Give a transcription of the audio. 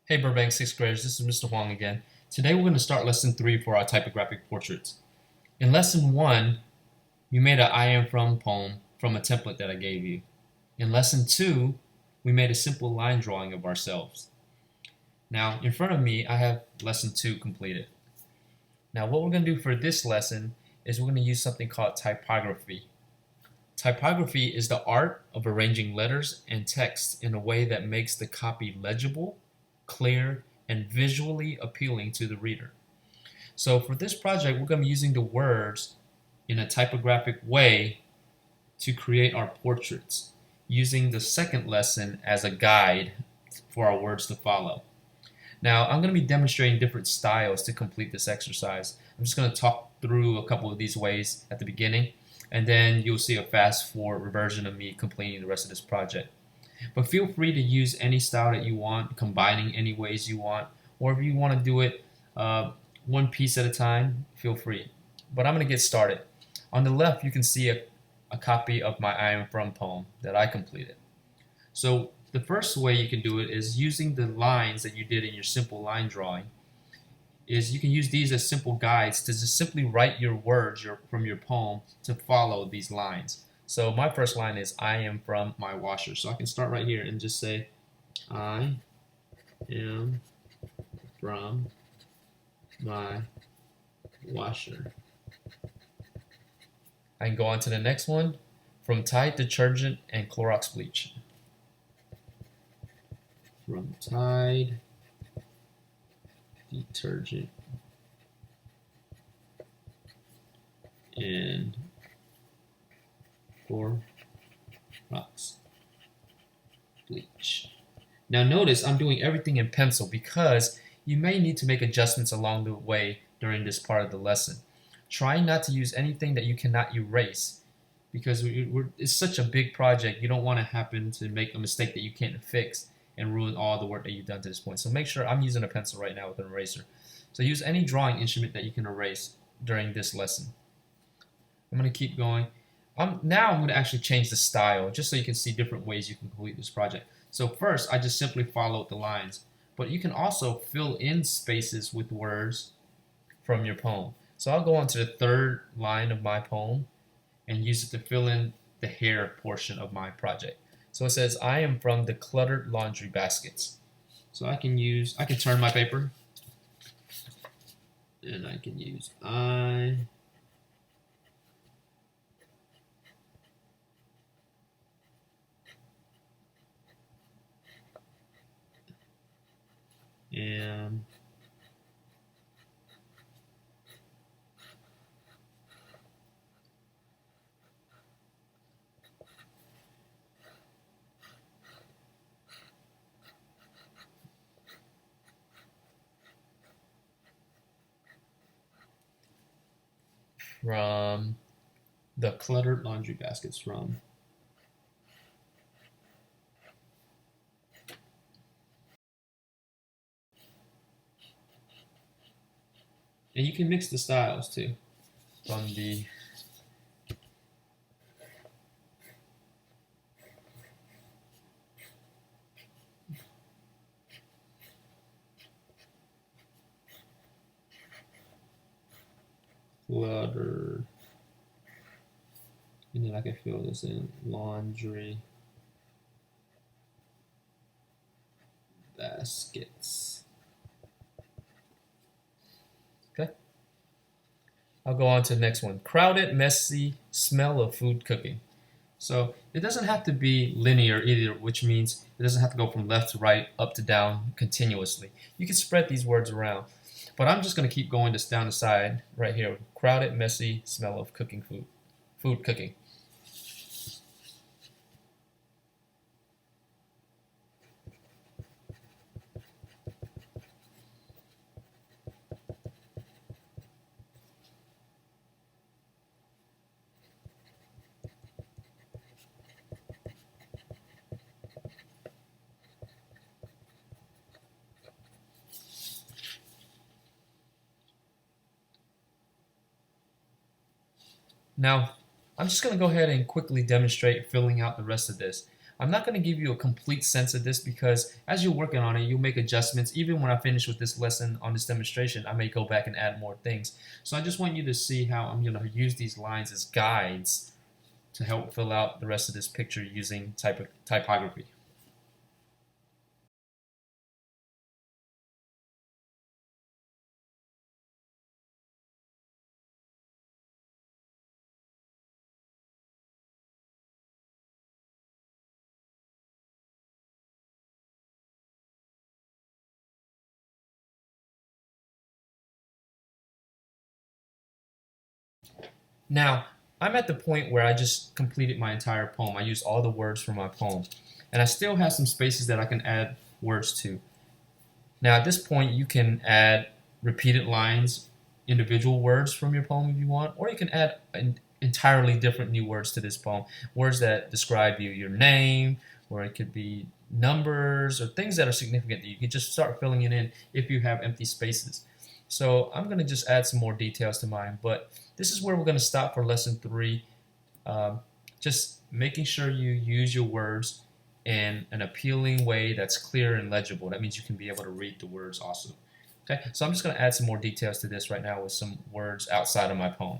Hey Burbank 6th graders, this is Mr. Huang again. Today we're going to start lesson 3 for our typographic portraits. In lesson 1, we made an I am from poem from a template that I gave you. In lesson 2, we made a simple line drawing of ourselves. Now, in front of me, I have lesson 2 completed. Now, what we're going to do for this lesson is we're going to use something called typography. Typography is the art of arranging letters and text in a way that makes the copy legible, clear, and visually appealing to the reader. So for this project, we're going to be using the words in a typographic way to create our portraits, using the second lesson as a guide for our words to follow. Now, I'm going to be demonstrating different styles to complete this exercise. I'm just going to talk through a couple of these ways at the beginning, and then you'll see a fast forward version of me completing the rest of this project. But feel free to use any style that you want, combining any ways you want, or if you want to do it one piece at a time, feel free. But I'm going to get started. On the left, you can see a copy of my I Am From poem that I completed. So the first way you can do it is using the lines that you did in your simple line drawing. Is you can use these as simple guides to just simply write your words from your poem to follow these lines. So my first line is I am from my washer. So I can start right here and just say I am from my washer. I can go on to the next one, from Tide detergent and Clorox bleach. From Tide detergent and Clorox bleach. Now notice I'm doing everything in pencil because you may need to make adjustments along the way during this part of the lesson. Try not to use anything that you cannot erase because it's such a big project. You don't want to happen to make a mistake that you can't fix and ruin all the work that you've done to this point. So make sure I'm using a pencil right now with an eraser. So use any drawing instrument that you can erase during this lesson. I'm going to keep going. Now I'm going to actually change the style just so you can see different ways you can complete this project. So first, I just simply followed the lines, but you can also fill in spaces with words from your poem. So I'll go on to the third line of my poem and use it to fill in the hair portion of my project. So it says, I am from the cluttered laundry baskets. So I can turn my paper and I can use I am from the cluttered laundry baskets from. And you can mix the styles too. From the cluttered, and then I can fill this in laundry baskets. Okay. I'll go on to the next one. Crowded, messy smell of food cooking. So it doesn't have to be linear either, which means it doesn't have to go from left to right, up to down continuously. You can spread these words around. But I'm just going to keep going this down the side right here. Crowded, messy smell of cooking food. Food cooking. Now, I'm just going to go ahead and quickly demonstrate filling out the rest of this. I'm not going to give you a complete sense of this because as you're working on it, you'll make adjustments. Even when I finish with this lesson on this demonstration, I may go back and add more things. So I just want you to see how I'm going to use these lines as guides to help fill out the rest of this picture using typography. Now, I'm at the point where I just completed my entire poem. I used all the words from my poem. And I still have some spaces that I can add words to. Now, at this point, you can add repeated lines, individual words from your poem if you want, or you can add entirely different new words to this poem. Words that describe you, your name, or it could be numbers or things that are significant that you can just start filling it in if you have empty spaces. So I'm going to just add some more details to mine, but this is where we're going to stop for lesson 3. Just making sure you use your words in an appealing way that's clear and legible. That means you can be able to read the words also. Okay, so I'm just going to add some more details to this right now with some words outside of my poem.